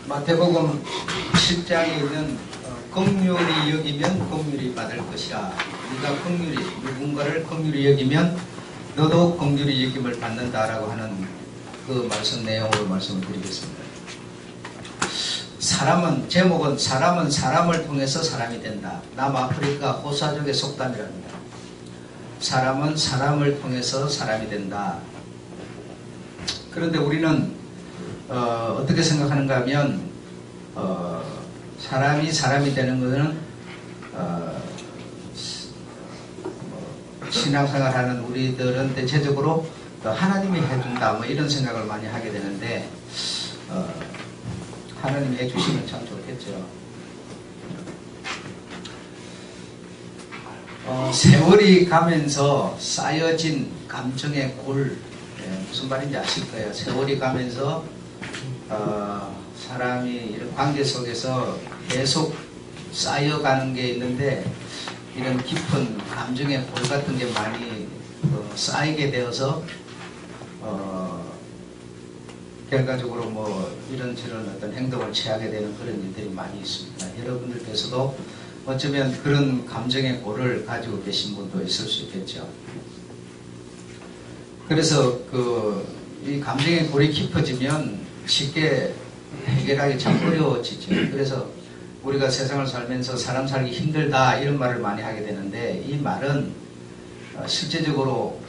마태복음 7장에 있는 긍휼히 여기면 긍휼히 받을 것이라. 네가 긍휼히 누군가를 긍휼히 여기면 너도 긍휼히 여김을 받는다라고 하는 그 말씀 내용으로 말씀을 드리겠습니다. 제목은 사람은 사람을 통해서 사람이 된다. 남아프리카 호사족의 속담이랍니다. 사람은 사람을 통해서 사람이 된다. 그런데 우리는 어떻게 생각하는가 하면 사람이 사람이 되는 것은 신앙생활하는 우리들은 대체적으로 하나님이 해준다 뭐 이런 생각을 많이 하게 되는데 하나님이 해주시면 참 좋겠죠. 세월이 가면서 쌓여진 감정의 골, 무슨 말인지 아실 거예요. 세월이 가면서 사람이 이런 관계 속에서 계속 쌓여가는 게 있는데 이런 깊은 감정의 골 같은 게 많이 쌓이게 되어서 결과적으로 뭐 이런저런 어떤 행동을 취하게 되는 그런 일들이 많이 있습니다. 여러분들께서도 어쩌면 그런 감정의 골을 가지고 계신 분도 있을 수 있겠죠. 그래서 이 감정의 골이 깊어지면 쉽게 해결하기 참 어려워지죠. 그래서 우리가 세상을 살면서 사람 살기 힘들다 이런 말을 많이 하게 되는데 이 말은 실제적으로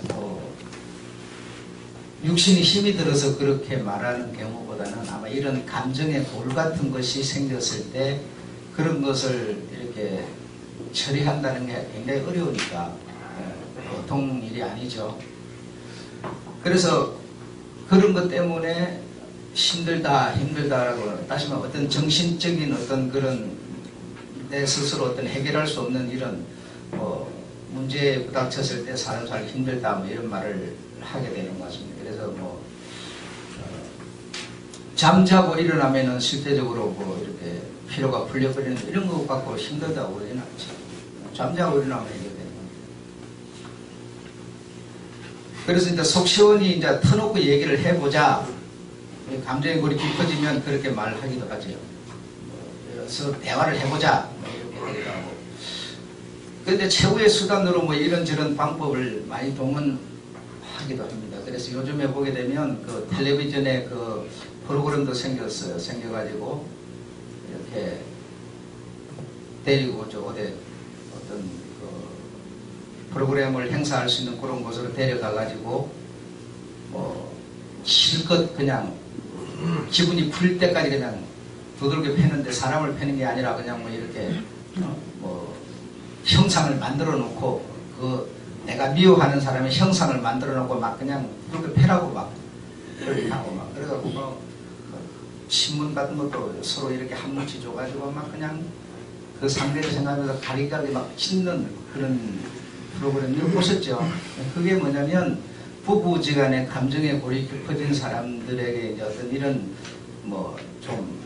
육신이 힘이 들어서 그렇게 말하는 경우보다는 아마 이런 감정의 골 같은 것이 생겼을 때 그런 것을 이렇게 처리한다는 게 굉장히 어려우니까 보통 일이 아니죠. 그래서 그런 것 때문에 힘들다라고 다시 말하면 어떤 정신적인 어떤 그런 내 스스로 어떤 해결할 수 없는 이런 문제에 부닥쳤을 때 사람 살기 힘들다 뭐 이런 말을 하게 되는 것 같습니다. 그래서 잠자고 일어나면은 실제적으로 이렇게 피로가 풀려버리는 이런 것 갖고 힘들다고 그러진 않죠. 잠자고 일어나면 이렇게 되는 겁니다. 그래서 이제 속 시원히 이제 터놓고 얘기를 해보자. 감정의 골이 깊어지면 그렇게 말하기도 하죠. 그래서 대화를 해보자. 이렇게 하기도 하고. 그런데 최후의 수단으로 이런저런 방법을 많이 동원하기도 합니다. 그래서 요즘에 보게 되면 그 텔레비전에 그 프로그램도 생겼어요. 생겨가지고 이렇게 데리고 어디 어떤 그 프로그램을 행사할 수 있는 그런 곳으로 데려가가지고 실컷 그냥 기분이 풀릴 때까지 그냥 두들겨 패는데 사람을 패는 게 아니라 그냥 이렇게 형상을 만들어 놓고 내가 미워하는 사람의 형상을 만들어 놓고 막 그냥 두들겨 패라고 막 그렇게 하고 막 그래갖고 신문 같은 것도 서로 이렇게 한 뭉치 줘가지고 막 그냥 그 상대를 생각하면서 가리가리 막 찢는 그런 프로그램을 보셨죠. 그게 뭐냐면 부부지간의 감정의 골이 깊어진 사람들에게 이제 어떤 이런 좀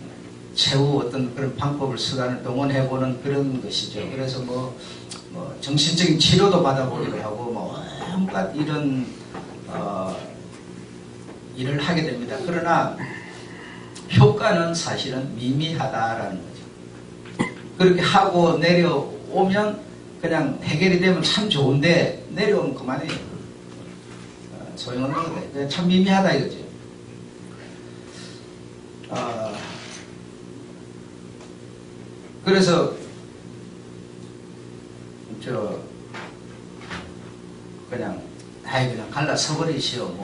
최후 어떤 그런 방법을 수단을 동원해보는 그런 것이죠. 그래서 정신적인 치료도 받아보기도 하고 온갖 이런 일을 하게 됩니다. 그러나 효과는 사실은 미미하다라는 거죠. 그렇게 하고 내려오면 그냥 해결이 되면 참 좋은데 내려오면 그만이에요. 소용없는 거다. 참 미미하다 이거죠. 그래서 그냥 갈라서 버리시오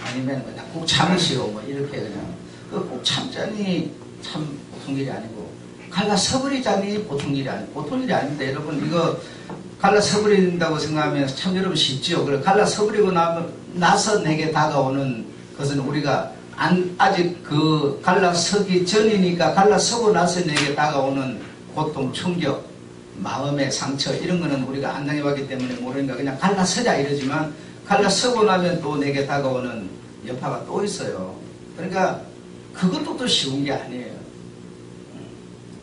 아니면 그냥 꼭 참으시오 이렇게 그냥 꼭 참자니 참 보통 일이 아니고 갈라서 버리자니 보통 일이 아닌데 여러분 이거 갈라서 버린다고 생각하면 참 여러분 쉽지요. 그래 갈라서 버리고 나서 내게 다가오는 것은 우리가 아직 그 갈라서기 전이니까 갈라서고 나서 내게 다가오는 고통, 충격, 마음의 상처 이런 거는 우리가 안 당해봤기 때문에 모르니까 그냥 갈라서자 이러지만 갈라서고 나면 또 내게 다가오는 여파가 또 있어요. 그러니까 그것도 또 쉬운 게 아니에요.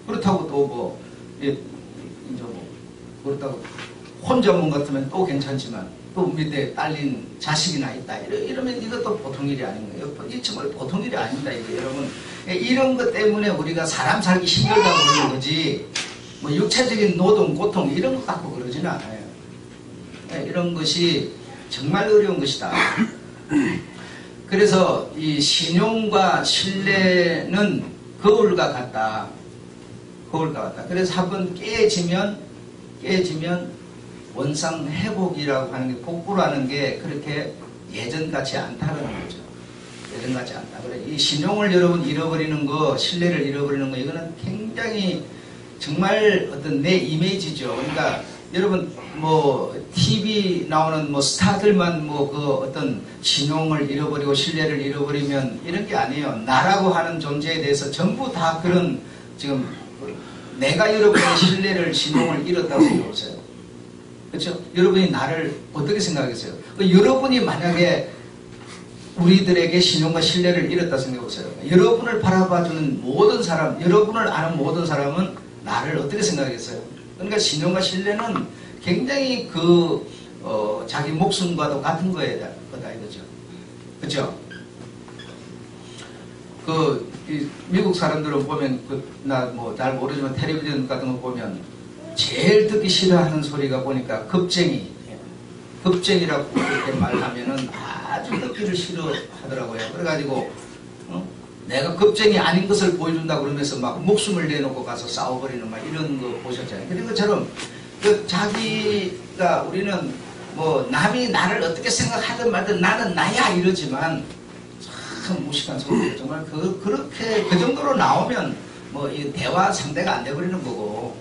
그렇다고 또 그렇다고 혼자문 같으면 또 괜찮지만 그 밑에 딸린 자식이나 있다. 이러면 이것도 보통 일이 아닌 거예요. 이 정말 보통 일이 아닙니다. 이게 여러분. 이런 것 때문에 우리가 사람 살기 힘들다고 그러는 거지, 뭐 육체적인 노동, 고통 이런 것 갖고 그러지는 않아요. 이런 것이 정말 어려운 것이다. 그래서 이 신용과 신뢰는 거울과 같다. 거울과 같다. 그래서 한번 깨지면 원상 회복이라고 하는 게, 복구라는 게 그렇게 예전 같지 않다는 거죠. 예전 같지 않다. 그래, 이 신용을 여러분 잃어버리는 거, 신뢰를 잃어버리는 거, 이거는 굉장히 정말 어떤 내 이미지죠. 그러니까 여러분 뭐 TV 나오는 뭐 스타들만 뭐 그 어떤 신용을 잃어버리고 신뢰를 잃어버리면 이런 게 아니에요. 나라고 하는 존재에 대해서 전부 다 그런, 지금 내가 여러분의 신뢰를, 신용을 잃었다고 생각해보세요. 그렇죠? 여러분이 나를 어떻게 생각하겠어요? 여러분이 만약에 우리들에게 신용과 신뢰를 잃었다고 생각해보세요. 여러분을 바라봐주는 모든 사람, 여러분을 아는 모든 사람은 나를 어떻게 생각하겠어요? 그러니까 신용과 신뢰는 굉장히 자기 목숨과도 같은 거다 이거죠. 그렇죠? 미국 사람들은 보면 나 뭐 잘 모르지만 텔레비전 같은 거 보면 제일 듣기 싫어하는 소리가 보니까 겁쟁이라고 이렇게 말하면은 아주 듣기를 싫어하더라고요. 그래가지고 내가 겁쟁이 아닌 것을 보여준다 그러면서 막 목숨을 내놓고 가서 싸워버리는 막 이런 거 보셨잖아요. 그런 것처럼 자기가, 우리는 뭐 남이 나를 어떻게 생각하든 말든 나는 나야 이러지만 참 무식한 소리예요. 정말 그렇게 그 정도로 나오면 뭐 이 대화 상대가 안 돼버리는 거고.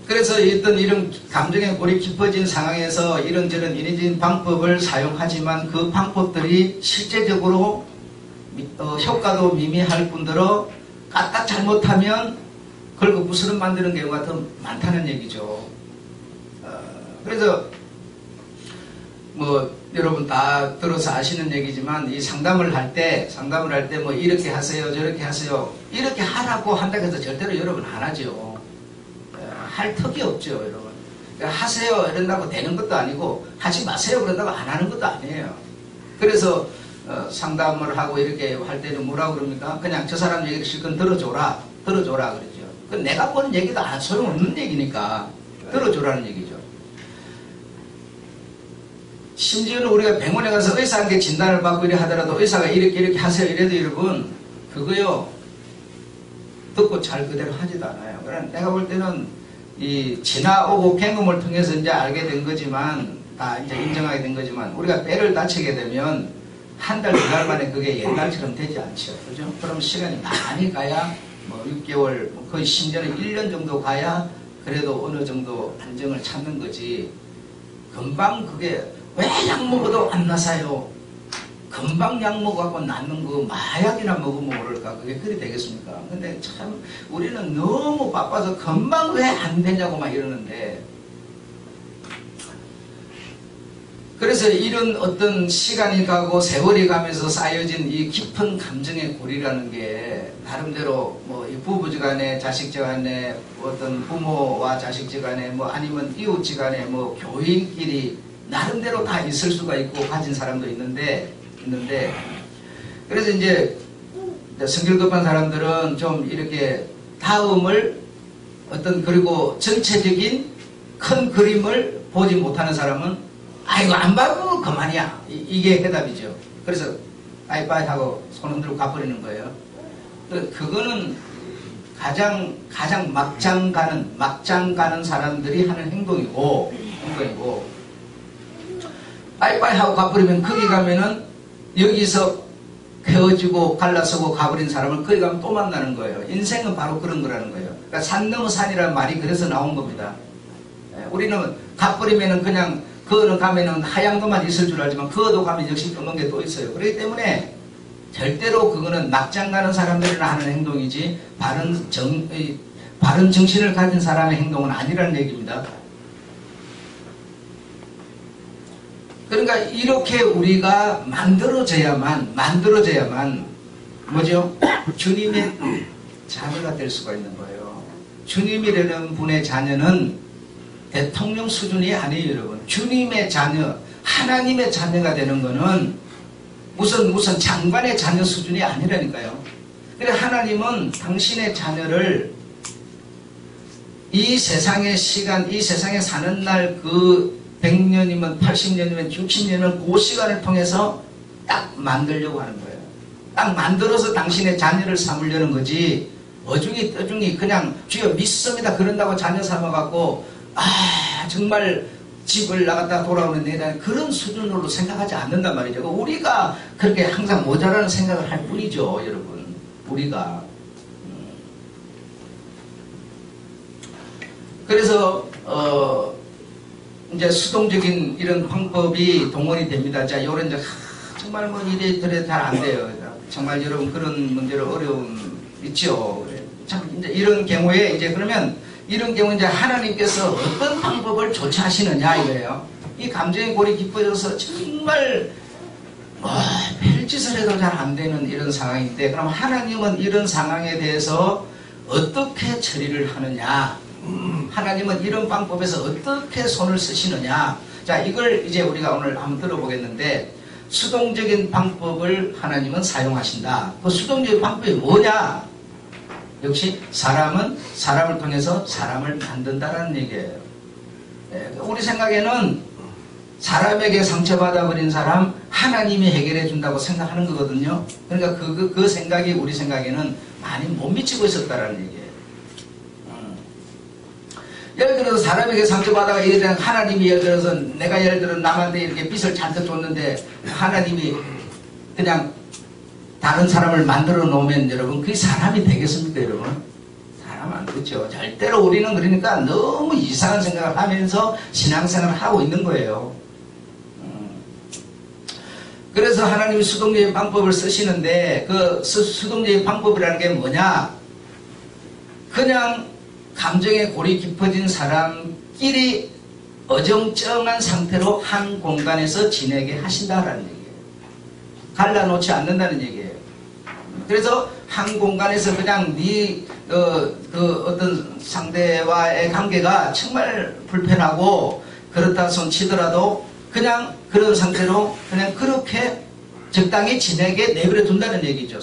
그래서 어떤 이런 감정의 골이 깊어진 상황에서 이런저런 인위적인 방법을 사용하지만 그 방법들이 실제적으로 효과도 미미할 뿐더러 까딱 잘못하면 그걸 부스럼 만드는 경우가 더 많다는 얘기죠. 그래서 뭐 여러분 다 들어서 아시는 얘기지만, 이 상담을 할 때 뭐 이렇게 하세요, 저렇게 하세요, 이렇게 하라고 한다고 해서 절대로 여러분 안 하죠. 할 턱이 없죠, 여러분. 그러니까 하세요 이런다고 되는 것도 아니고, 하지 마세요 그런다고 안 하는 것도 아니에요. 그래서 상담을 하고 이렇게 할 때는 뭐라고 그럽니까? 그냥 저 사람 얘기를 실컷 들어줘라 그러죠. 내가 보는 얘기도 소용없는 얘기니까 들어줘라는 얘기죠. 심지어는 우리가 병원에 가서 의사한테 진단을 받고 이래 하더라도 의사가 이렇게 하세요 이래도 여러분 그거요 듣고 잘 그대로 하지도 않아요. 그러나 내가 볼 때는 이 지나오고 경험을 통해서 이제 알게 된 거지만, 다 이제 인정하게 된 거지만, 우리가 뼈를 다치게 되면 한 달, 두 달 만에 그게 옛날처럼 되지 않죠. 그죠? 그럼 시간이 많이 가야 뭐 6개월, 거의 심지어는 1년 정도 가야 그래도 어느 정도 안정을 찾는 거지. 금방 그게 왜 약 먹어도 안 나사요? 금방 약 먹어갖고 낫는 거 마약이나 먹으면 모를까? 그게 그리 되겠습니까? 근데 참 우리는 너무 바빠서 금방 왜 안 되냐고 막 이러는데, 그래서 이런 어떤 시간이 가고 세월이 가면서 쌓여진 이 깊은 감정의 고리라는 게 나름대로 뭐 부부지간에, 자식지간에, 어떤 부모와 자식지간에, 뭐 아니면 이웃지간에, 뭐 교인끼리 나름대로 다 있을 수가 있고 가진 사람도 있는데 그래서 이제 성질 급한 사람들은 좀 이렇게 다음을 그리고 전체적인 큰 그림을 보지 못하는 사람은 아이고 안 봐도 그만이야, 이게 해답이죠. 그래서 빠이빠이 하고 손 흔들고 가버리는 거예요. 그거는 가장 막장 가는 사람들이 하는 행동이고 빠이빠이 하고 가버리면, 거기 가면은 여기서 헤어지고 갈라서고 가버린 사람을 거기 가면 또 만나는 거예요. 인생은 바로 그런 거라는 거예요. 그러니까 산 넘어 산이라는 말이 그래서 나온 겁니다. 우리는 가버리면은 그냥 그거는 가면은 하얀 것만 있을 줄 알지만 그거도 가면 역시 검은 게 또 있어요. 그렇기 때문에 절대로 그거는 막장 가는 사람들이나 하는 행동이지 바른 정신을 가진 사람의 행동은 아니라는 얘기입니다. 그러니까 이렇게 우리가 만들어져야만 뭐죠? 주님의 자녀가 될 수가 있는 거예요. 주님이라는 분의 자녀는 대통령 수준이 아니에요, 여러분. 주님의 자녀, 하나님의 자녀가 되는 거는 무슨 장관의 자녀 수준이 아니라니까요. 그래 하나님은 당신의 자녀를 이 세상의 시간, 이 세상에 사는 날 그 100년이면 80년이면 60년이면 그 시간을 통해서 딱 만들려고 하는 거예요. 딱 만들어서 당신의 자녀를 삼으려는 거지. 어중이 떠중이 그냥 주여 믿습니다 그런다고 자녀 삼아갖고 정말 집을 나갔다 돌아오는 내가 그런 수준으로 생각하지 않는단 말이죠. 우리가 그렇게 항상 모자라는 생각을 할 뿐이죠, 여러분. 우리가. 그래서 이제 수동적인 이런 방법이 동원이 됩니다. 자, 요런 이제 정말 뭐 이래저래 잘 안 돼요. 정말 여러분 그런 문제로 어려움 있죠. 참 이제 이런 경우에 이제 그러면 이런 경우 이제 하나님께서 어떤 방법을 조치하시느냐 이거예요. 이 감정의 골이 깊어져서 정말 별짓을 해도 잘 안 되는 이런 상황인데 그럼 하나님은 이런 상황에 대해서 어떻게 처리를 하느냐? 하나님은 이런 방법에서 어떻게 손을 쓰시느냐? 자, 이걸 이제 우리가 오늘 한번 들어보겠는데 수동적인 방법을 하나님은 사용하신다. 그 수동적인 방법이 뭐냐? 역시 사람은 사람을 통해서 사람을 만든다는 얘기예요. 우리 생각에는 사람에게 상처받아 버린 사람 하나님이 해결해 준다고 생각하는 거거든요. 그러니까 그 생각이 우리 생각에는 많이 못 미치고 있었다는 얘기예요. 예를 들어서 사람에게 상처받아가 예를 들어 하나님이 예를 들어서 내가 예를 들어 남한테 이렇게 빚을 잔뜩 줬는데 하나님이 그냥 다른 사람을 만들어 놓으면 여러분 그게 사람이 되겠습니까, 여러분? 사람 안 되죠. 절대로 우리는 그러니까 너무 이상한 생각을 하면서 신앙생활을 하고 있는 거예요. 그래서 하나님이 수동적인 방법을 쓰시는데 그 수동적인 방법이라는 게 뭐냐? 그냥 감정의 골이 깊어진 사람끼리 어정쩡한 상태로 한 공간에서 지내게 하신다라는 얘기예요. 갈라놓지 않는다는 얘기예요. 그래서 한 공간에서 그냥 어떤 상대와의 관계가 정말 불편하고 그렇다 손 치더라도 그냥 그런 상태로 그냥 그렇게 적당히 지내게 내버려 둔다는 얘기죠.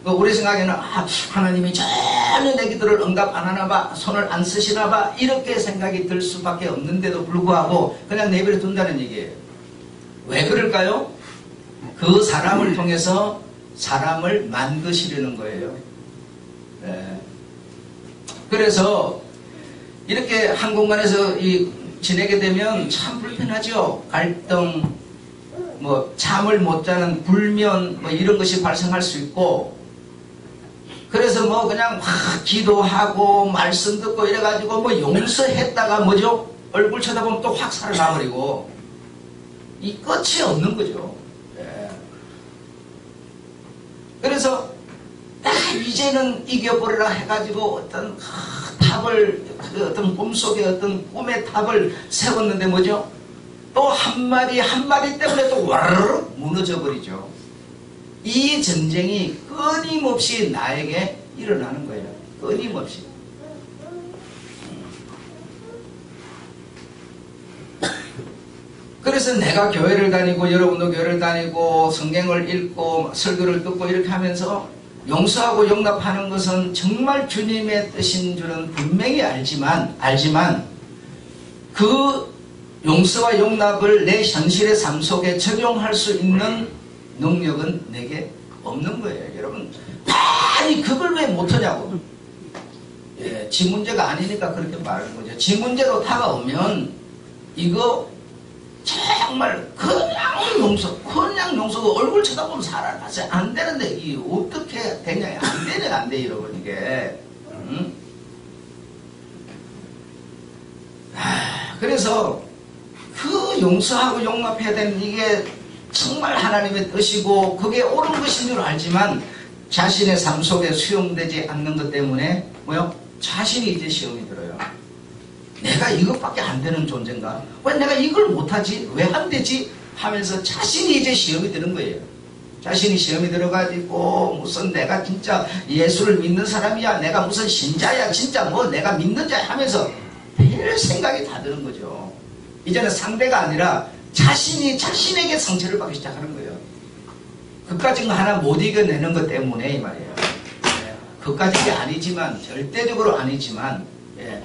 우리 생각에는 하나님이 전혀 내 기도를 응답 안 하나 봐, 손을 안 쓰시나 봐 이렇게 생각이 들 수밖에 없는데도 불구하고 그냥 내버려 둔다는 얘기예요. 왜 그럴까요? 그 사람을 통해서 사람을 만드시려는 거예요. 네. 그래서 이렇게 한 공간에서 지내게 되면 참 불편하죠. 갈등, 잠을 못 자는 불면 이런 것이 발생할 수 있고 그래서 그냥 기도하고 말씀 듣고 이래가지고 용서했다가 뭐죠? 얼굴 쳐다보면 또 확 살아나버리고 이 끝이 없는 거죠. 예. 그래서 이제는 이겨버리라 해가지고 어떤 어떤 꿈속에 어떤 꿈의 탑을 세웠는데 뭐죠? 또 한마디 때문에 또 와르르 무너져 버리죠. 이 전쟁이 끊임없이 나에게 일어나는 거예요. 끊임없이. 그래서 내가 교회를 다니고 여러분도 교회를 다니고 성경을 읽고 설교를 듣고 이렇게 하면서 용서하고 용납하는 것은 정말 주님의 뜻인 줄은 분명히 알지만 그 용서와 용납을 내 현실의 삶 속에 적용할 수 있는 능력은 내게 없는 거예요. 여러분 아니 그걸 왜 못하냐고. 예, 지 문제가 아니니까 그렇게 말하는 거죠. 지 문제로 다가오면 이거 정말 그냥 용서가 얼굴 쳐다보면 살아나서 안 되는데 이게 어떻게 되냐. 안 돼 여러분 이게. 그래서 그 용서하고 용납해야 되는 이게 정말 하나님의 뜻이고 그게 옳은 것인 줄 알지만 자신의 삶 속에 수용되지 않는 것 때문에 자신이 이제 시험이 들어요. 내가 이것밖에 안 되는 존재인가? 왜 내가 이걸 못하지? 왜 안 되지? 하면서 자신이 이제 시험이 드는 거예요. 자신이 시험이 들어가지고 무슨 내가 진짜 예수를 믿는 사람이야, 내가 무슨 신자야, 진짜 내가 믿는 자야 하면서 별 생각이 다 드는 거죠. 이제는 상대가 아니라 자신이 자신에게 상처를 받기 시작하는 거예요. 그까짓 거 하나 못 이겨내는 것 때문에 이 말이에요. 예. 그까짓 게 아니지만, 절대적으로 아니지만, 예.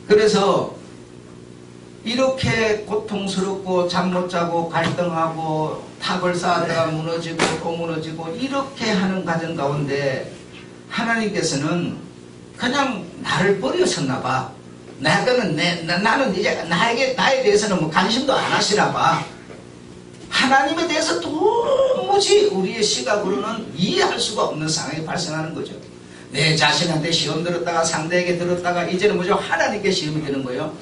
그래서 이렇게 고통스럽고 잠 못 자고 갈등하고 탑을 쌓았다가 무너지고 또 무너지고 이렇게 하는 과정 가운데 하나님께서는 그냥 나를 버리셨나 봐. 나는 이제 나에 대해서는 뭐 관심도 안 하시나 봐. 하나님에 대해서 도무지 우리의 시각으로는 이해할 수가 없는 상황이 발생하는 거죠. 내 자신한테 시험 들었다가 상대에게 들었다가 이제는 뭐죠? 하나님께 시험이 되는 거예요.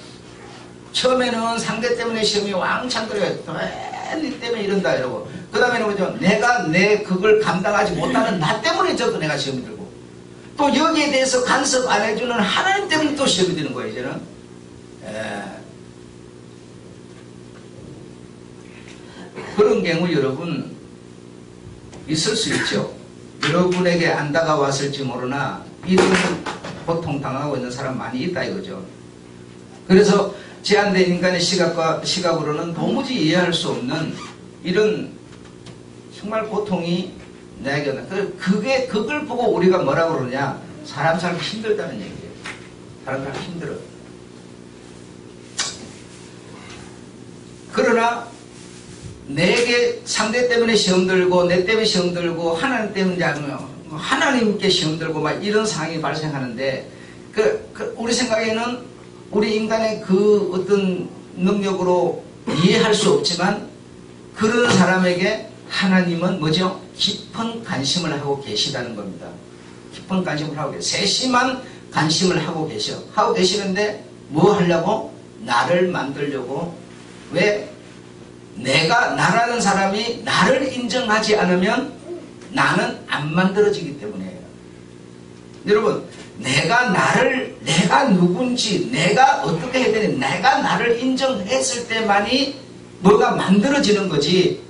처음에는 상대 때문에 시험이 왕창 들어요. 니 때문에 이런다 이러고. 그 다음에는 뭐죠? 내가 그걸 감당하지 못하는 나 때문에 저도 내가 시험이 들고. 또 여기에 대해서 간섭 안 해주는 하나님 때문에 또 시험이 되는 거예요, 이제는. 그런 경우 여러분 있을 수 있죠. 여러분에게 안 다가왔을지 모르나 이런 고통당하고 있는 사람 많이 있다 이거죠. 그래서 제한된 인간의 시각으로는 도무지 이해할 수 없는 이런 정말 고통이 내게 온다. 그걸 보고 우리가 뭐라고 그러냐? 사람 참 힘들다는 얘기예요. 사람 참 힘들어. 그러나 내게 상대 때문에 시험 들고 내 때문에 시험 들고 하나님 때문에 하나님께 시험 들고 막 이런 상황이 발생하는데 우리 생각에는 우리 인간의 그 어떤 능력으로 이해할 수 없지만 그런 사람에게 하나님은 뭐죠? 깊은 관심을 하고 계시다는 겁니다. 깊은 관심을 하고 계세요. 세심한 관심을 하고 계시는데 뭐 하려고? 나를 만들려고. 왜? 나라는 사람이 나를 인정하지 않으면 나는 안 만들어지기 때문이에요. 여러분, 내가 누군지, 내가 어떻게 해야 되는지, 내가 나를 인정했을 때만이 뭐가 만들어지는 거지.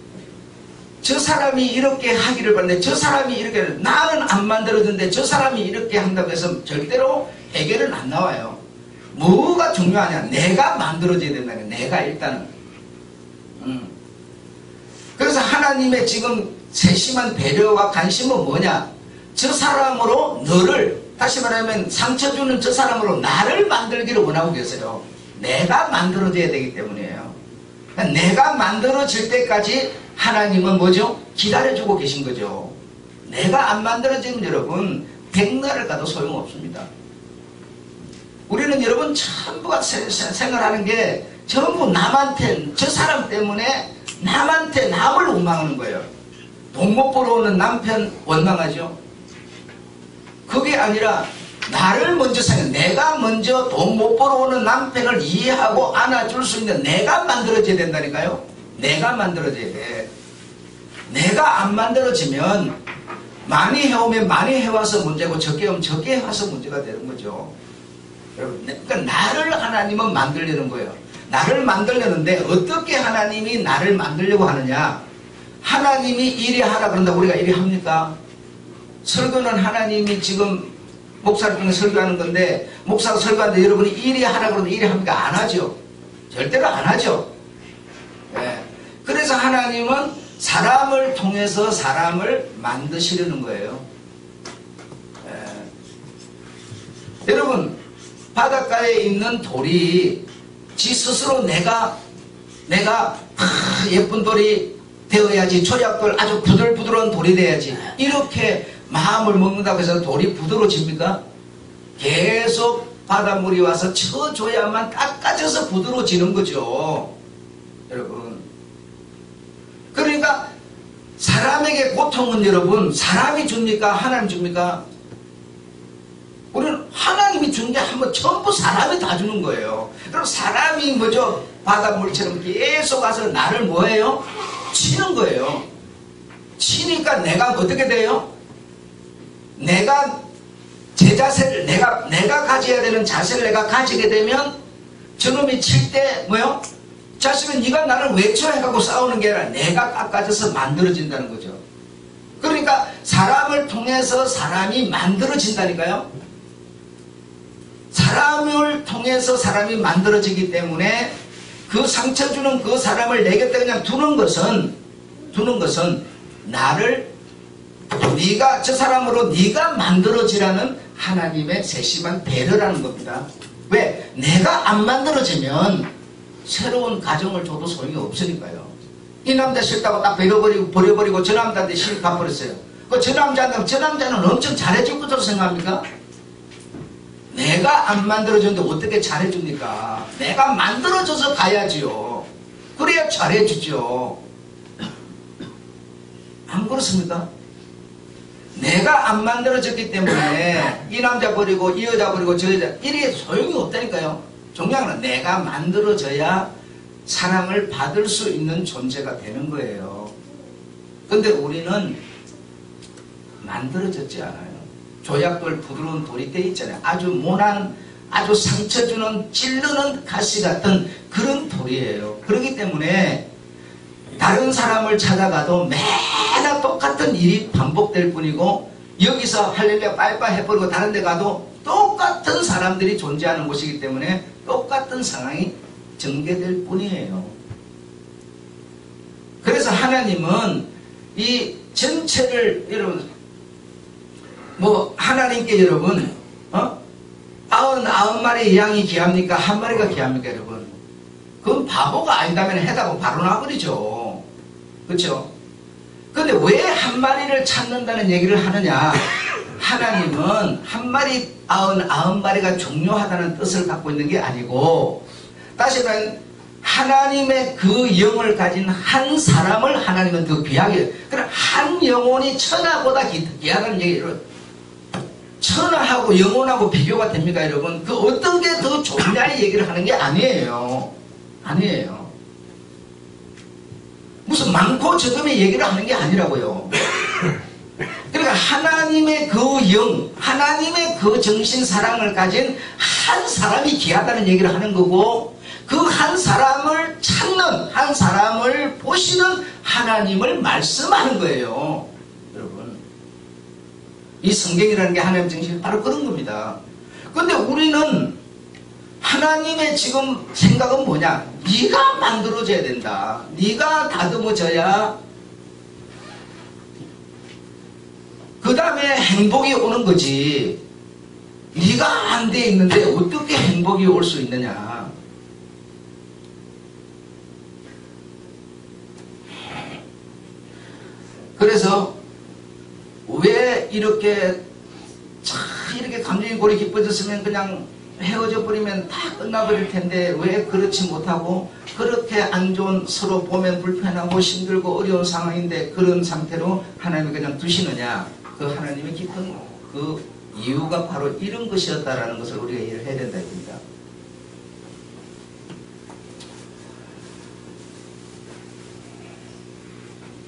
저 사람이 이렇게 하기를 바라는데 저 사람이 이렇게 나는 안 만들어지는데 저 사람이 이렇게 한다고 해서 절대로 해결은 안 나와요. 뭐가 중요하냐? 내가 만들어져야 된다는 거예요. 내가 일단은. 그래서 하나님의 지금 세심한 배려와 관심은 뭐냐? 저 사람으로 너를, 다시 말하면 상처 주는 저 사람으로 나를 만들기를 원하고 계세요. 내가 만들어져야 되기 때문이에요. 그러니까 내가 만들어질 때까지 하나님은 뭐죠? 기다려주고 계신 거죠. 내가 안 만들어지면 여러분 백날을 가도 소용없습니다. 우리는 여러분 전부가 생각하는 게 전부 남한테, 저 사람 때문에 남한테 남을 원망하는 거예요. 돈 못 벌어오는 남편 원망하죠. 그게 아니라 나를 먼저 생각, 내가 먼저 돈 못 벌어오는 남편을 이해하고 안아줄 수 있는 내가 만들어져야 된다니까요. 내가 만들어져야 돼. 내가 안 만들어지면 많이 해오면 많이 해와서 문제고 적게 오면 적게 해와서 문제가 되는 거죠. 여러분, 그러니까 나를 하나님은 만들려는 거예요. 나를 만들려는데 어떻게 하나님이 나를 만들려고 하느냐? 하나님이 이리 하라 그런다고 우리가 이리 합니까? 설교는 하나님이 지금 목사를 통해 설교하는 건데 목사가 설교하는데 여러분이 이리 하라 그러는데 이리 합니까? 안 하죠. 절대로 안 하죠. 네. 그래서 하나님은 사람을 통해서 사람을 만드시려는 거예요. 네. 여러분, 바닷가에 있는 돌이 지 스스로 내가 예쁜 돌이 되어야지, 초약돌 아주 부들부들한 돌이 돼야지, 이렇게 마음을 먹는다고 해서 돌이 부드러워집니까? 계속 바닷물이 와서 쳐줘야만 깎아져서 부드러워지는 거죠. 여러분, 그러니까 사람에게 고통은 여러분 사람이 줍니까? 하나님 줍니까? 우리는 하나님이 준 게 한번 전부 사람이 다 주는 거예요. 그럼 사람이 뭐죠? 바닷물처럼 계속 와서 나를 뭐해요? 치는 거예요. 치니까 내가 어떻게 돼요? 내가 제 자세를 내가 가져야 되는 자세를 내가 가지게 되면 저놈이 칠 때 뭐요? 자식은 네가 나를 왜 쳐? 해갖고 싸우는 게 아니라 내가 깎아져서 만들어진다는 거죠. 그러니까 사람을 통해서 사람이 만들어진다니까요. 사람을 통해서 사람이 만들어지기 때문에 그 상처 주는 그 사람을 내 곁에 그냥 두는 것은 나를 네가 저 사람으로 네가 만들어지라는 하나님의 세심한 배려라는 겁니다. 왜? 내가 안 만들어지면 새로운 가정을 줘도 소용이 없으니까요. 이 남자 싫다고 딱 버려버리고 저 남자한테 실 갚아버렸어요. 저 남자는 엄청 잘해줄 것으로 생각합니까? 내가 안 만들어줬는데 어떻게 잘해줍니까? 내가 만들어줘서 가야지요. 그래야 잘해주죠. 안 그렇습니까? 내가 안 만들어졌기 때문에 이 남자 버리고 이 여자 버리고 저 여자 이게 소용이 없다니까요. 중요한 건 내가 만들어져야 사랑을 받을 수 있는 존재가 되는 거예요. 근데 우리는 만들어졌지 않아요. 조약돌 부드러운 돌이 돼 있잖아요. 아주 모난, 아주 상처 주는 찔르는 가시 같은 그런 돌이에요. 그렇기 때문에 다른 사람을 찾아가도 매일 똑같은 일이 반복될 뿐이고, 여기서 할렐루야 빠이빠이 해버리고 다른 데 가도 똑같은 사람들이 존재하는 곳이기 때문에 똑같은 상황이 전개될 뿐이에요. 그래서 하나님은 이 전체를, 여러분, 하나님께 여러분, 99마리의 양이 귀합니까? 한 마리가 귀합니까, 여러분? 그건 바보가 아니다면 해다고 바로 놔버리죠. 그렇죠? 근데 왜 한 마리를 찾는다는 얘기를 하느냐? 하나님은 한 마리, 99마리가 중요하다는 뜻을 갖고 있는 게 아니고, 다시 말하면 하나님의 그 영을 가진 한 사람을 하나님은 더 귀하게, 그럼 한 영혼이 천하보다 귀하다는 얘기를, 천하하고 영혼하고 비교가 됩니까, 여러분? 그 어떤 게 더 좋냐의 얘기를 하는 게 아니에요. 아니에요. 무슨 많고 적음의 얘기를 하는 게 아니라고요. 그러니까 하나님의 그 영, 하나님의 그 정신 사랑을 가진 한 사람이 귀하다는 얘기를 하는 거고, 그 한 사람을 찾는, 한 사람을 보시는 하나님을 말씀하는 거예요. 여러분, 이 성경이라는 게 하나님 정신이 바로 그런 겁니다. 근데 우리는 하나님의 지금 생각은 뭐냐? 네가 만들어져야 된다. 네가 다듬어져야 그 다음에 행복이 오는 거지. 네가 안 돼 있는데 어떻게 행복이 올 수 있느냐? 그래서 왜 이렇게 감정이 골이 깊어졌으면 그냥 헤어져 버리면 다 끝나버릴 텐데 왜 그렇지 못하고, 그렇게 안 좋은, 서로 보면 불편하고 힘들고 어려운 상황인데 그런 상태로 하나님이 그냥 두시느냐? 그 하나님의 깊은 그 이유가 바로 이런 것이었다라는 것을 우리가 이해를 해야 된다 입니다.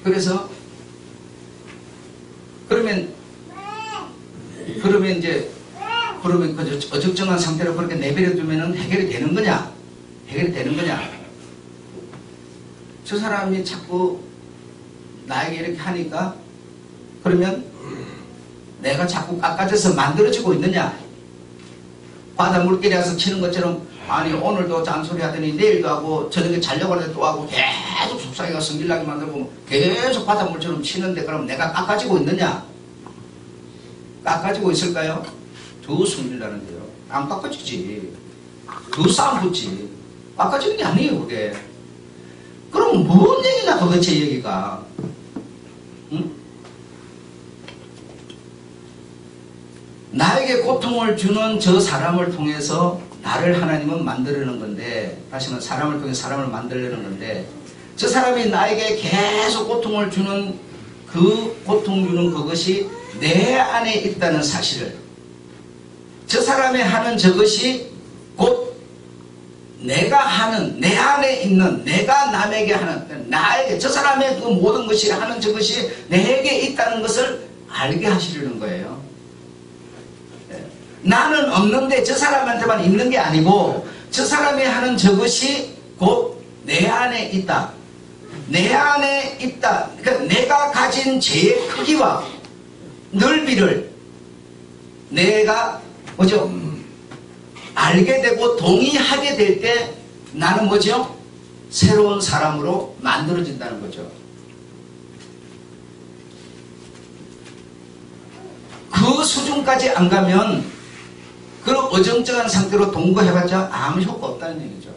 그래서 그러면 그 어정쩡한 상태로 그렇게 내버려 두면은 해결이 되는 거냐? 해결이 되는 거냐? 저 사람이 자꾸 나에게 이렇게 하니까, 그러면 내가 자꾸 깎아져서 만들어지고 있느냐? 바다 물길에 와서 치는 것처럼, 아니 오늘도 잔소리 하더니 내일도 하고 저녁에 자려고 하는데 또 하고 계속 속상해가 성질나게 만들고 계속 바닷물처럼 치는데, 그럼 내가 깎아지고 있느냐? 깎아지고 있을까요? 더 성질나는데요. 안 깎아지지. 더 싸움 붙지. 깎아지는 게 아니에요, 그게. 그럼 뭔 얘기냐 도대체 얘기가? 응? 나에게 고통을 주는 저 사람을 통해서 나를 하나님은 만들려는 건데, 다시 말해 사람을 통해 사람을 만들려는 건데, 저 사람이 나에게 계속 고통을 주는 그 고통 주는 그것이 내 안에 있다는 사실을, 저 사람이 하는 저것이 곧 내가 하는, 내 안에 있는, 내가 남에게 하는, 나에게, 저 사람의 그 모든 것이 하는 저것이 내게 있다는 것을 알게 하시려는 거예요. 나는 없는데 저 사람한테만 있는 게 아니고, 저 사람이 하는 저것이 곧 내 안에 있다. 내 안에 있다. 그러니까 내가 가진 죄의 크기와 넓이를 내가, 뭐죠? 알게 되고 동의하게 될 때 나는 뭐죠? 새로운 사람으로 만들어진다는 거죠. 그 수준까지 안 가면 그런 어정쩡한 상태로 동거해봤자 아무 효과 없다는 얘기죠.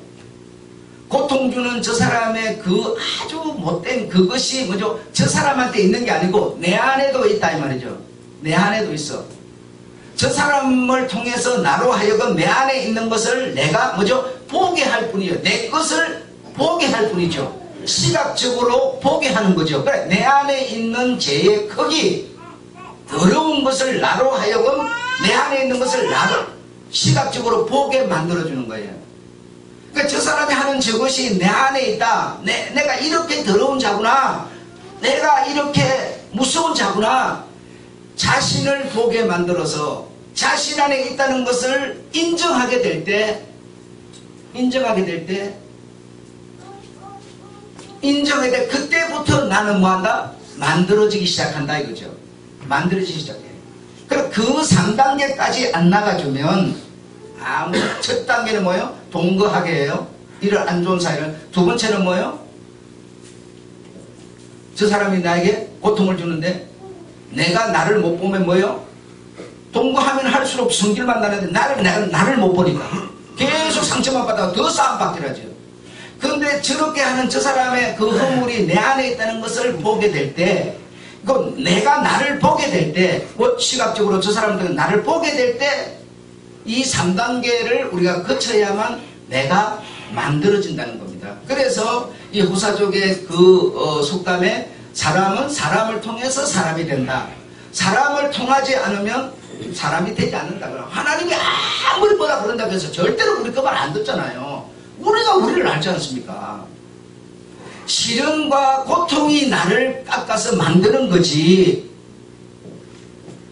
고통 주는 저 사람의 그 아주 못된 그것이 뭐죠? 저 사람한테 있는 게 아니고 내 안에도 있다 이 말이죠. 내 안에도 있어. 저 사람을 통해서 나로 하여금 내 안에 있는 것을 내가 뭐죠? 보게 할 뿐이에요. 내 것을 보게 할 뿐이죠. 시각적으로 보게 하는 거죠. 그래, 내 안에 있는 죄의 크기, 더러운 것을 나로 하여금 내 안에 있는 것을 나로 시각적으로 보게 만들어주는 거예요. 그러니까 저 사람이 하는 저것이 내 안에 있다. 내가 이렇게 더러운 자구나. 내가 이렇게 무서운 자구나. 자신을 보게 만들어서 자신 안에 있다는 것을 인정하게 될 때 그때부터 나는 뭐한다? 만들어지기 시작한다 이거죠. 만들어지기 시작해. 그럼 그 3단계까지 안 나가주면 첫 단계는 뭐예요? 동거하게 해요. 이런 안 좋은 사이를. 두 번째는 뭐예요? 저 사람이 나에게 고통을 주는데 내가 나를 못 보면 뭐예요? 동거하면 할수록 성질만 나는데 나를 못 보니까 계속 상처만 받다가 더 싸움받기를 하죠. 그런데 저렇게 하는 저 사람의 그 허물이 내 안에 있다는 것을 보게 될 때, 내가 나를 보게 될 때, 시각적으로 저 사람들은 나를 보게 될 때, 이 3단계를 우리가 거쳐야만 내가 만들어진다는 겁니다. 그래서 이 호사족의 그 속담에 사람은 사람을 통해서 사람이 된다. 사람을 통하지 않으면 사람이 되지 않는다. 하나님이 아무리 뭐라 그런다고 해서 절대로 우리 그 말 안 듣잖아요. 우리가 우리를 알지 않습니까? 시련과 고통이 나를 깎아서 만드는 거지.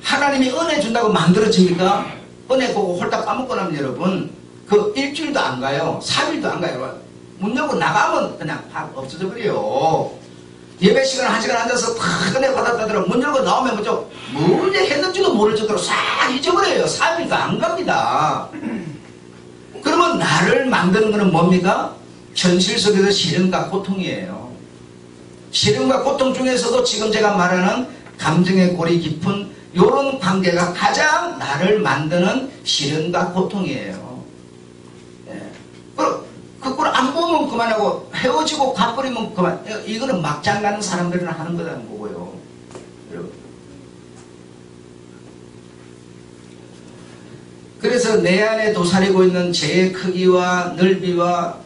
하나님이 은혜 준다고 만들어집니까? 은혜 보고 홀딱 까먹고 나면 여러분 그 일주일도 안 가요. 3일도 안 가요. 문 열고 나가면 그냥 없어져 버려요. 예배 시간 1시간 앉아서 탁 은혜 받았다더라 문 열고 나오면 뭐죠? 뭘 했는지도 모를 정도로 싹 잊어버려요. 3일도 안 갑니다. 그러면 나를 만드는 것은 뭡니까? 현실 속에서 시련과 고통이에요. 시련과 고통 중에서도 지금 제가 말하는 감정의 골이 깊은 이런 관계가 가장 나를 만드는 시련과 고통이에요. 예. 그걸 안 보면 그만하고 헤어지고 가버리면 그만. 이거는 막장 가는 사람들이나 하는 거라는 거고요. 여러분. 그래서 내 안에 도사리고 있는 죄의 크기와 넓이와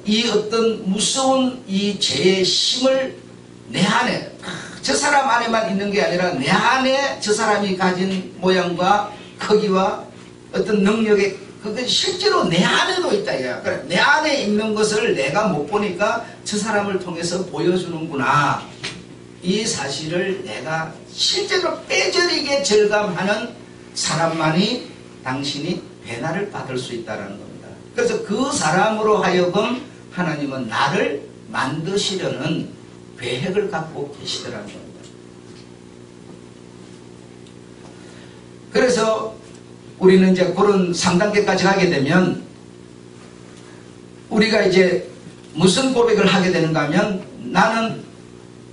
이 어떤 무서운 이 죄의 힘을 내 안에 저 사람 안에만 있는 게 아니라 내 안에 저 사람이 가진 모양과 크기와 어떤 능력의 그게 실제로 내 안에도 있다 이거야. 그래, 내 안에 있는 것을 내가 못 보니까 저 사람을 통해서 보여주는구나. 이 사실을 내가 실제로 빼저리게 절감하는 사람만이 당신이 배나를 받을 수 있다는 겁니다. 그래서 그 사람으로 하여금 하나님은 나를 만드시려는 계획을 갖고 계시더라는 겁니다. 그래서 우리는 이제 그런 3단계까지 가게 되면 우리가 이제 무슨 고백을 하게 되는가 하면 나는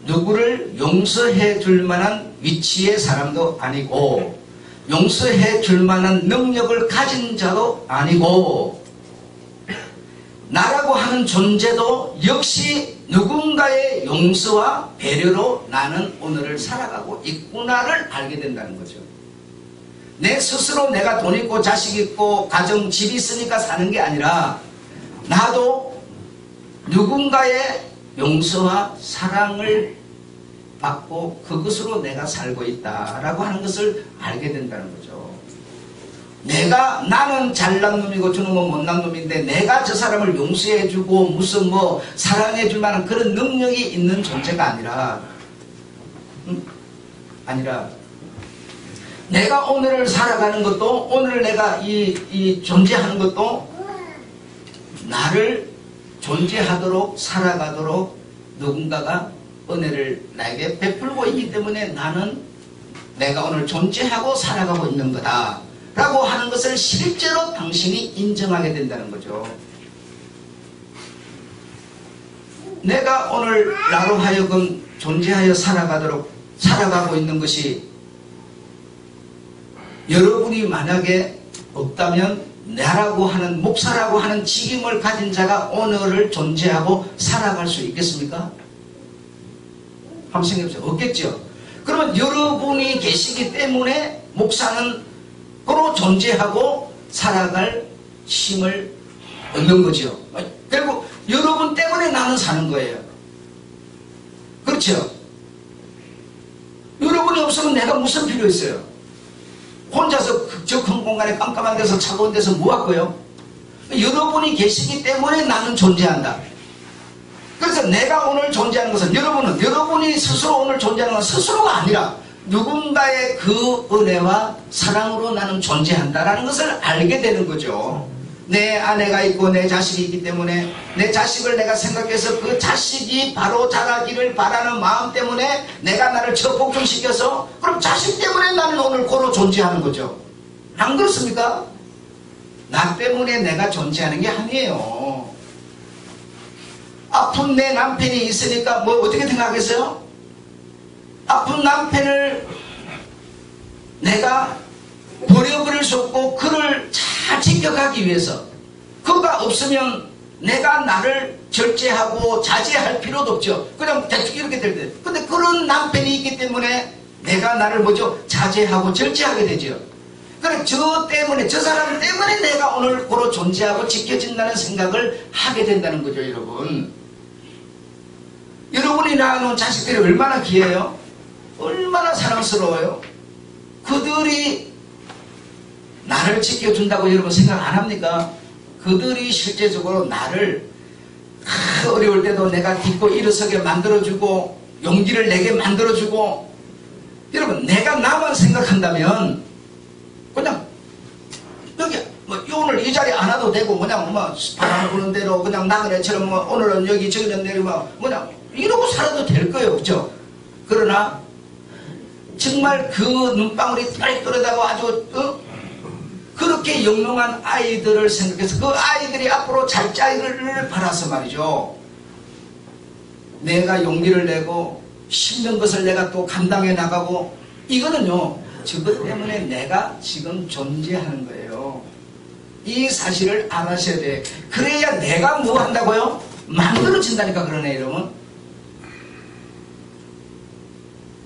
누구를 용서해 줄 만한 위치의 사람도 아니고 용서해 줄 만한 능력을 가진 자도 아니고 나라고 하는 존재도 역시 누군가의 용서와 배려로 나는 오늘을 살아가고 있구나를 알게 된다는 거죠. 내 스스로 내가 돈 있고 자식 있고 가정 집 있으니까 사는 게 아니라 나도 누군가의 용서와 사랑을 받고 그것으로 내가 살고 있다라고 하는 것을 알게 된다는 거죠. 나는 잘난 놈이고 저놈은 못난 놈인데 내가 저 사람을 용서해주고 무슨 뭐 사랑해줄 만한 그런 능력이 있는 존재가 아니라 내가 오늘을 살아가는 것도 오늘 내가 이 존재하는 것도 나를 존재하도록 살아가도록 누군가가 은혜를 나에게 베풀고 있기 때문에 나는 내가 오늘 존재하고 살아가고 있는 거다. 라고 하는 것을 실제로 당신이 인정하게 된다는 거죠. 내가 오늘 나로 하여금 존재하여 살아가고 있는 것이 여러분이 만약에 없다면 나라고 하는 목사라고 하는 직임을 가진 자가 오늘을 존재하고 살아갈 수 있겠습니까? 한번 생각해보세요. 없겠죠. 그러면 여러분이 계시기 때문에 목사는 그로 존재하고 살아갈 힘을 얻는 거죠. 결국 여러분 때문에 나는 사는 거예요. 그렇죠? 여러분이 없으면 내가 무슨 필요 있어요? 혼자서 저 큰 공간에 깜깜한 데서 차가운 데서 뭐 하고요? 여러분이 계시기 때문에 나는 존재한다. 그래서 내가 오늘 존재하는 것은 여러분이 스스로 오늘 존재하는 것은 스스로가 아니라 누군가의 그 은혜와 사랑으로 나는 존재한다라는 것을 알게 되는 거죠. 내 아내가 있고 내 자식이 있기 때문에 내 자식을 내가 생각해서 그 자식이 바로 자라기를 바라는 마음 때문에 내가 나를 적복종시켜서 그럼 자식 때문에 나는 오늘 고로 존재하는 거죠. 안 그렇습니까? 나 때문에 내가 존재하는 게 아니에요. 아픈 내 남편이 있으니까 뭐 어떻게 생각하겠어요? 아픈 남편을 내가 버려버릴 수 없고 그를 잘 지켜가기 위해서 그가 없으면 내가 나를 절제하고 자제할 필요도 없죠. 그냥 대충 이렇게 될 때. 근데 그런 남편이 있기 때문에 내가 나를 자제하고 절제하게 되죠. 그래 저 때문에 저 사람 때문에 내가 오늘 고로 존재하고 지켜진다는 생각을 하게 된다는 거죠. 여러분. 여러분이 낳아놓은 자식들이 얼마나 귀해요? 얼마나 사랑스러워요? 그들이 나를 지켜준다고 여러분 생각 안 합니까? 그들이 실제적으로 나를 어려울 때도 내가 딛고 일어서게 만들어주고 용기를 내게 만들어주고 여러분 내가 나만 생각한다면 그냥 여기 오늘 이 자리에 안 와도 되고 그냥 바람 부는 대로 그냥 나그네처럼 오늘은 여기 저기는 내리고 그냥 이러고 살아도 될 거예요. 그죠? 그러나 정말 그 눈방울이 떨떠르다고 아주 그렇게 영롱한 아이들을 생각해서 그 아이들이 앞으로 잘 자기를 바라서 말이죠. 내가 용기를 내고 힘든 것을 내가 또 감당해 나가고 이거는요. 저것 때문에 내가 지금 존재하는 거예요. 이 사실을 알아셔야 돼. 그래야 내가 뭐 한다고요? 만들어진다니까 그러네 여러분.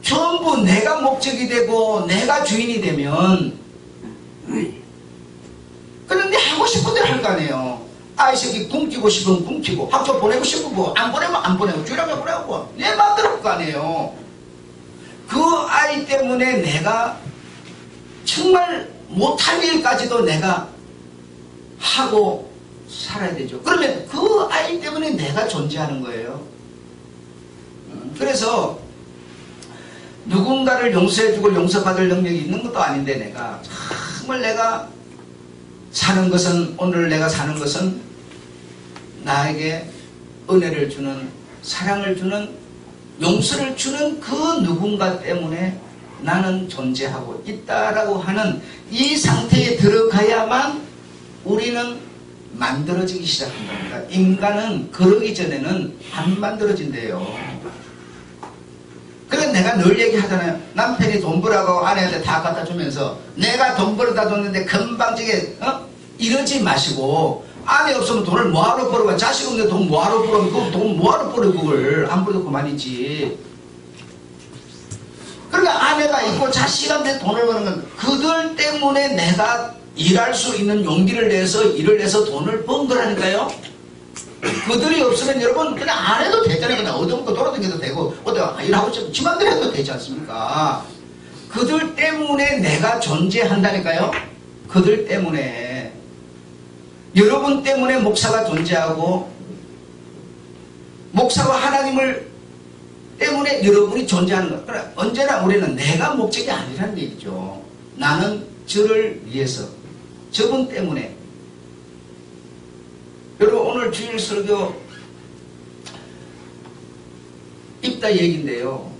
전부 내가 목적이 되고 내가 주인이 되면 그런데 하고 싶은 대로 할 거 아니에요. 아이 새끼 굶기고 싶으면 굶기고 학교 보내고 싶고 안 보내면 안 보내고 주일학교 보내고 내 마음대로 할 거 아니에요. 그 아이 때문에 내가 정말 못할 일까지도 내가 하고 살아야 되죠. 그러면 그 아이 때문에 내가 존재하는 거예요. 그래서 누군가를 용서해주고 용서받을 능력이 있는 것도 아닌데 내가 정말 내가 사는 것은 오늘 내가 사는 것은 나에게 은혜를 주는 사랑을 주는 용서를 주는 그 누군가 때문에 나는 존재하고 있다라고 하는 이 상태에 들어가야만 우리는 만들어지기 시작한답니다. 인간은 그러기 전에는 안 만들어진대요. 그래서 내가 늘 얘기하잖아요. 남편이 돈 벌라고 아내한테 다 갖다 주면서 내가 돈 벌어다 줬는데 금방지게 이러지 마시고 아내 없으면 돈을 뭐하러 벌어? 자식 없는데 돈 뭐하러 벌어? 그 돈 뭐하러 벌어? 그걸 안 벌어도 그만이지. 그러니까 아내가 있고 자식한테 돈을 버는 건 그들 때문에 내가 일할 수 있는 용기를 내서 일을 해서 돈을 번 거라니까요. 그들이 없으면 여러분 그냥 안 해도 되잖아요. 그냥 어디부터 돌아다녀도 되고 어디 일하고 싶으면 지 맘대로 해도 되지 않습니까? 그들 때문에 내가 존재한다니까요. 그들 때문에 여러분 때문에 목사가 존재하고 목사와 하나님을 때문에 여러분이 존재하는 것. 그러나 언제나 우리는 내가 목적이 아니라는 얘기죠. 나는 저를 위해서 저분 때문에. 여러분 오늘 주일 설교 입다 얘기인데요.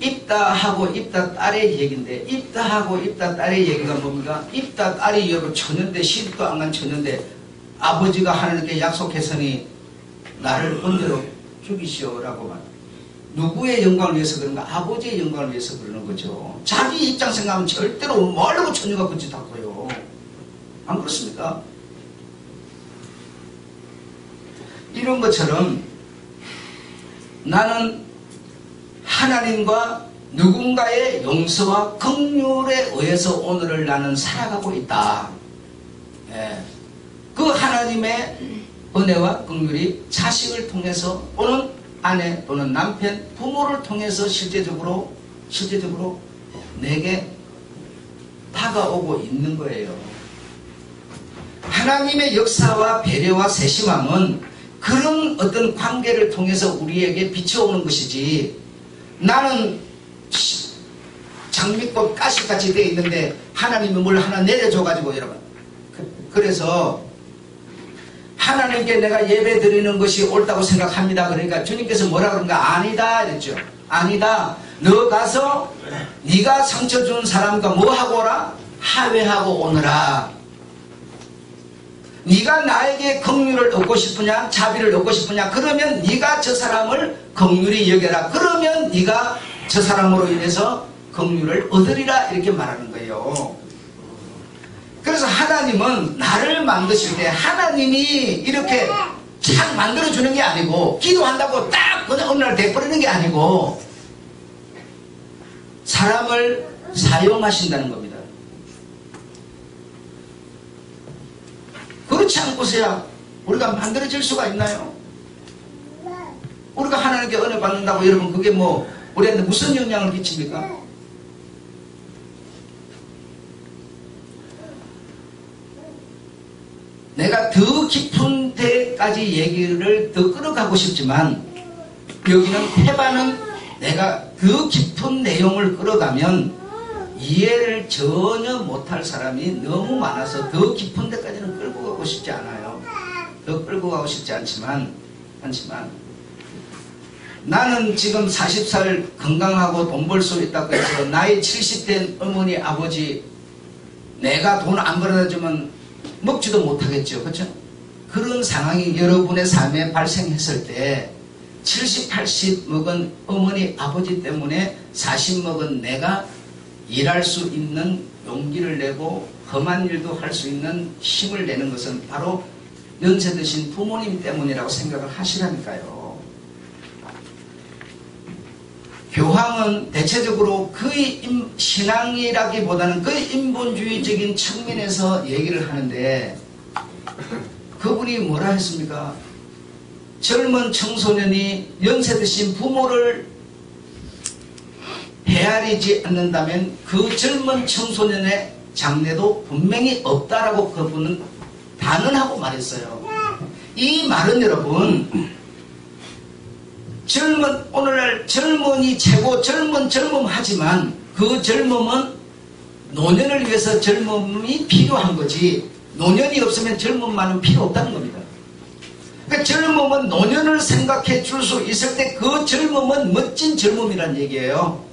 입다하고 입다 딸의 얘기인데, 입다하고 입다 딸의 얘기가 뭡니까? 입다 딸이 여러분 처녀인데, 시집도 안 간 처녀인데 아버지가 하나님께 약속했으니 나를 언제로 죽이시오라고 말. 누구의 영광을 위해서 그런가? 아버지의 영광을 위해서 그러는 거죠. 자기 입장 생각하면 절대로 뭐 하려고 처녀가 그짓 하고요. 안 그렇습니까? 이런 것처럼 나는 하나님과 누군가의 용서와 긍휼에 의해서 오늘을 나는 살아가고 있다. 예. 그 하나님의 은혜와 긍휼이 자식을 통해서 또는 아내 또는 남편, 부모를 통해서 실제적으로 내게 다가오고 있는 거예요. 하나님의 역사와 배려와 세심함은 그런 어떤 관계를 통해서 우리에게 비춰오는 것이지, 나는 장미꽃 가시같이 되어 있는데 하나님이 뭘 하나 내려줘가지고, 여러분, 그래서 하나님께 내가 예배 드리는 것이 옳다고 생각합니다. 그러니까 주님께서 뭐라 그런가? 아니다 이랬죠. 아니다. 너 가서 네가 상처 준 사람과 뭐 하고 오라? 화해하고 오너라. 네가 나에게 긍휼을 얻고 싶으냐? 자비를 얻고 싶으냐? 그러면 네가 저 사람을 긍휼히 여겨라. 그러면 네가 저 사람으로 인해서 긍휼을 얻으리라. 이렇게 말하는 거예요. 그래서 하나님은 나를 만드실 때 하나님이 이렇게 착 만들어주는 게 아니고, 기도한다고 딱 그냥 어느 날 돼버리는 게 아니고 사람을 사용하신다는 겁니다. 그렇지 않고서야 우리가 만들어질 수가 있나요? 우리가 하나님께 은혜 받는다고 여러분 그게 뭐 우리한테 무슨 영향을 끼칩니까? 내가 더 깊은 데까지 얘기를 더 끌어가고 싶지만, 여기는 페바는 내가 더 깊은 내용을 끌어가면 이해를 전혀 못할 사람이 너무 많아서 더 깊은 데까지는 끌고 가고 싶지 않아요. 더 끌고 가고 싶지 않지만 나는 지금 40살 건강하고 돈 벌 수 있다고 해서 나이 70된 어머니 아버지 내가 돈 안 벌어다 주면 먹지도 못하겠죠. 그렇죠? 그런 상황이 여러분의 삶에 발생했을 때 70, 80 먹은 어머니 아버지 때문에 40 먹은 내가 일할 수 있는 용기를 내고 험한 일도 할 수 있는 힘을 내는 것은 바로 연세 드신 부모님 때문이라고 생각을 하시라니까요. 교황은 대체적으로 거의 신앙이라기보다는 거의 인본주의적인 측면에서 얘기를 하는데, 그분이 뭐라 했습니까? 젊은 청소년이 연세 드신 부모를 헤아리지 않는다면 그 젊은 청소년의 장래도 분명히 없다라고 그분은 단언하고 말했어요. 이 말은 여러분, 오늘날 젊은이 최고 젊음하지만 그 젊음은 노년을 위해서 젊음이 필요한 거지, 노년이 없으면 젊음만은 필요 없다는 겁니다. 그러니까 젊음은 노년을 생각해 줄 수 있을 때 그 젊음은 멋진 젊음이란 얘기예요.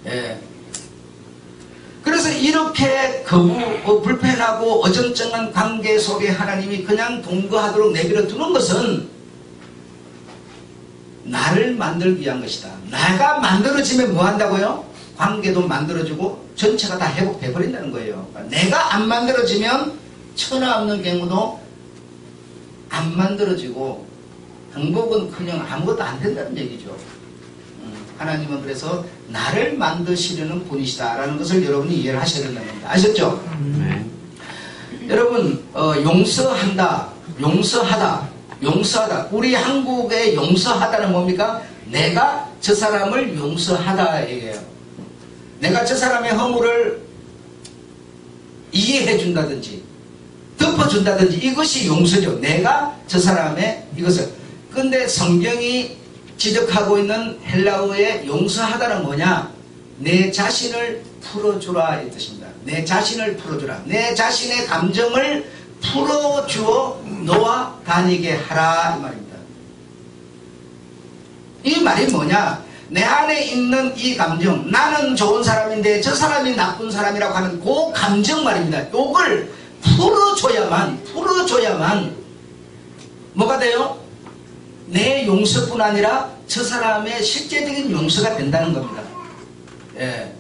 예. 그래서 이렇게 불편하고 어정쩡한 관계 속에 하나님이 그냥 동거하도록 내버려 두는 것은 나를 만들기 위한 것이다. 나가 만들어지면 뭐 한다고요? 관계도 만들어지고 전체가 다 회복돼 버린다는 거예요. 그러니까 내가 안 만들어지면 천하 없는 경우도 안 만들어지고 행복은커녕 아무것도 안 된다는 얘기죠. 하나님은 그래서 나를 만드시려는 분이시다라는 것을 여러분이 이해를 하셔야 된다는 겁니다. 아셨죠? 여러분, 용서한다, 용서하다. 우리 한국의 용서하다는 뭡니까? 내가 저 사람을 용서하다 얘기해요. 내가 저 사람의 허물을 이해해 준다든지 덮어준다든지 이것이 용서죠. 내가 저 사람의 이것을. 근데 성경이 지적하고 있는 헬라어의 용서하다는 뭐냐? 내 자신을 풀어주라 이 뜻입니다. 내 자신을 풀어주라. 내 자신의 감정을 풀어주어 놓아 다니게 하라 이 말입니다. 이 말이 뭐냐? 내 안에 있는 이 감정, 나는 좋은 사람인데 저 사람이 나쁜 사람이라고 하는 그 감정 말입니다. 요걸 풀어줘야만 뭐가 돼요? 내 용서뿐 아니라 저 사람의 실제적인 용서가 된다는 겁니다. 예.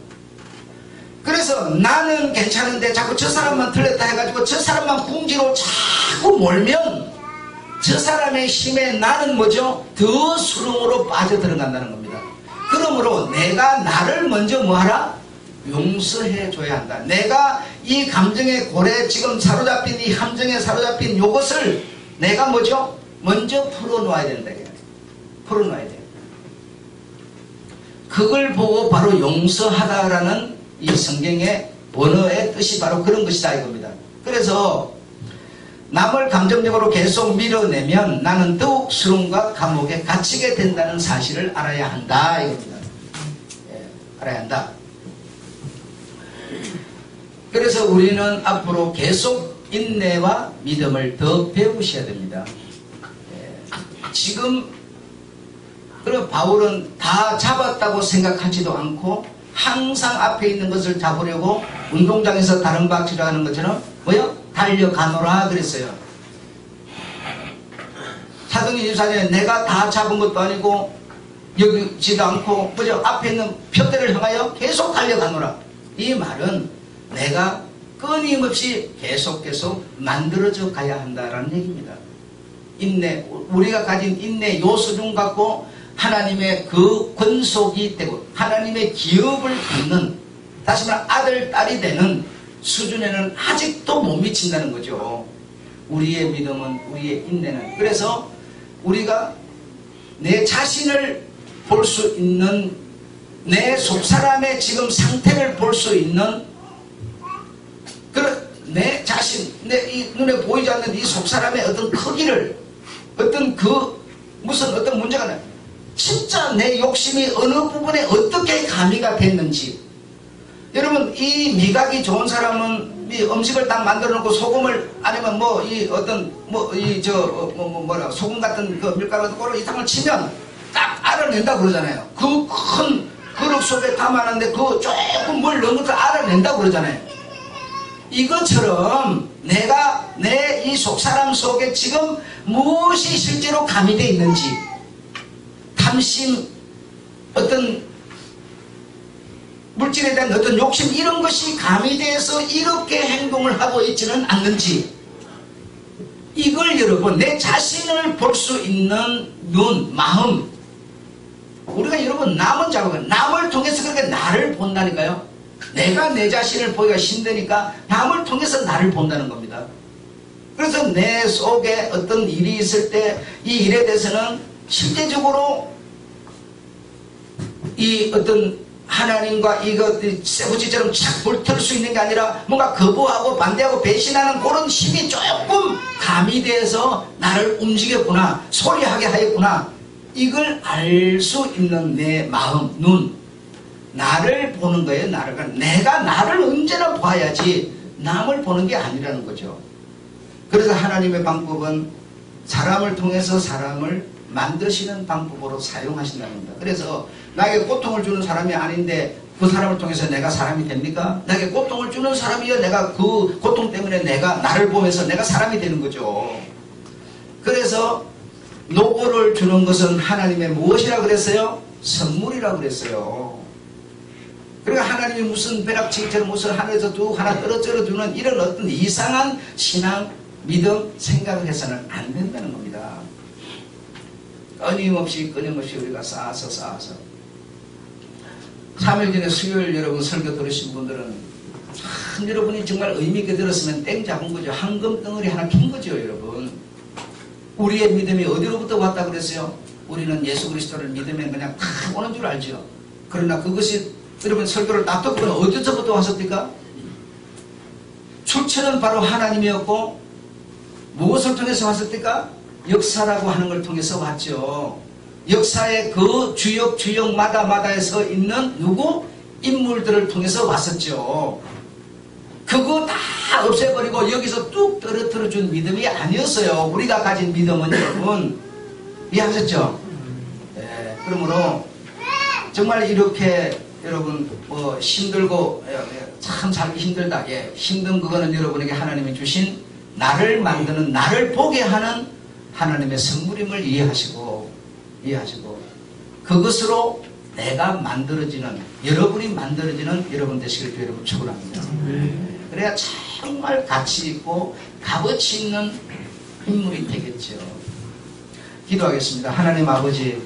그래서 나는 괜찮은데 자꾸 저 사람만 틀렸다 해가지고 저 사람만 궁지로 자꾸 몰면 저 사람의 힘에 나는 뭐죠? 더 수렁으로 빠져들어간다는 겁니다. 그러므로 내가 나를 먼저 뭐하라? 용서해 줘야 한다. 내가 이 감정의 고래 지금 사로잡힌 이 함정에 사로잡힌 요것을 내가 뭐죠? 먼저 풀어놓아야 된다. 풀어놓아야 돼. 그걸 보고 바로 용서하다라는 이 성경의 원어의 뜻이 바로 그런 것이다 이겁니다. 그래서 남을 감정적으로 계속 밀어내면 나는 더욱 수렁과 감옥에 갇히게 된다는 사실을 알아야 한다 이겁니다. 예, 알아야 한다. 그래서 우리는 앞으로 계속 인내와 믿음을 더 배우셔야 됩니다. 예, 지금 그럼 바울은 다 잡았다고 생각하지도 않고 항상 앞에 있는 것을 잡으려고 운동장에서 다른 박질을 하는 것처럼 뭐요? 달려가노라 그랬어요. 사도행전 24장에 내가 다 잡은 것도 아니고 여기지도 않고 그죠? 앞에 있는 표대를 향하여 계속 달려가노라. 이 말은 내가 끊임없이 계속 만들어져 가야 한다라는 얘기입니다. 인내, 우리가 가진 인내 요소 중 갖고 하나님의 그 권속이 되고 하나님의 기업을 받는 다시 말해 아들, 딸이 되는 수준에는 아직도 못 미친다는 거죠. 우리의 믿음은, 우리의 인내는. 그래서 우리가 내 자신을 볼 수 있는 내 속사람의 지금 상태를 볼 수 있는 내 자신, 내 이 눈에 보이지 않는 이 속사람의 어떤 크기를 어떤 무슨 어떤 문제가 나요. 진짜 내 욕심이 어느 부분에 어떻게 가미가 됐는지. 여러분 이 미각이 좋은 사람은 이 음식을 딱 만들어 놓고 소금을 아니면 뭐 이 어떤 뭐라 소금 같은 그 밀가루 같은 거를 이상을 치면 딱 알아낸다 그러잖아요. 그 큰 그릇 속에 담아놨는데 그 조금 물 넣은 것을 알아낸다 그러잖아요. 이것처럼 내가 내 이 속사람 속에 지금 무엇이 실제로 가미되어 있는지 탐심, 어떤 물질에 대한 어떤 욕심 이런 것이 가미돼서 이렇게 행동을 하고 있지는 않는지 이걸 여러분 내 자신을 볼 수 있는 눈, 마음 우리가 여러분 남은 작업은 남을 통해서 그렇게 나를 본다니까요. 내가 내 자신을 보기가 힘드니까 남을 통해서 나를 본다는 겁니다. 그래서 내 속에 어떤 일이 있을 때 이 일에 대해서는 실제적으로 이 어떤 하나님과 이거 쇠붙이처럼 착 불틀 수 있는 게 아니라 뭔가 거부하고 반대하고 배신하는 그런 힘이 조금 가미돼서 나를 움직였구나, 소리하게 하였구나. 이걸 알 수 있는 내 마음, 눈, 나를 보는 거예요. 내가 나를 언제나 봐야지 남을 보는 게 아니라는 거죠. 그래서 하나님의 방법은 사람을 통해서 사람을 만드시는 방법으로 사용하신다는 겁니다. 그래서 나에게 고통을 주는 사람이 아닌데 그 사람을 통해서 내가 사람이 됩니까? 나에게 고통을 주는 사람이요 내가 그 고통 때문에 내가 나를 보면서 내가 사람이 되는 거죠. 그래서 노고를 주는 것은 하나님의 무엇이라 그랬어요? 선물이라 그랬어요. 그러니까 하나님이 무슨 벼락치기처럼 무슨 하늘에서 하나 떨어져 주는 이런 어떤 이상한 신앙, 믿음, 생각을 해서는 안 된다는 겁니다. 끊임없이 우리가 쌓아서 3일 전에 수요일 여러분 설교 들으신 분들은 참 여러분이 정말 의미있게 들었으면 땡 잡은 거죠. 황금 덩어리 하나 킨 거죠. 여러분 우리의 믿음이 어디로부터 왔다 그랬어요? 우리는 예수 그리스도를 믿으면 그냥 다 오는 줄 알죠. 그러나 그것이 여러분 설교를 놔두고 그건 어디서부터 왔습니까? 출처는 바로 하나님이었고 무엇을 통해서 왔습니까? 역사라고 하는 걸 통해서 왔죠. 역사의 그 주역마다에 서 있는 누구? 인물들을 통해서 왔었죠. 그거 다 없애버리고 여기서 뚝 떨어뜨려 준 믿음이 아니었어요. 우리가 가진 믿음은 여러분 이해하셨죠? 네, 그러므로 정말 이렇게 여러분 힘들고 참 살기 힘들다. 예, 힘든 그거는 여러분에게 하나님이 주신 나를 만드는 나를 보게 하는 하나님의 선물임을 이해하시고 그것으로 내가 만들어지는 여러분이 만들어지는 여러분 되시길 주의 이름으로 축원합니다. 그래야 정말 가치 있고 값어치 있는 인물이 되겠죠. 기도하겠습니다. 하나님 아버지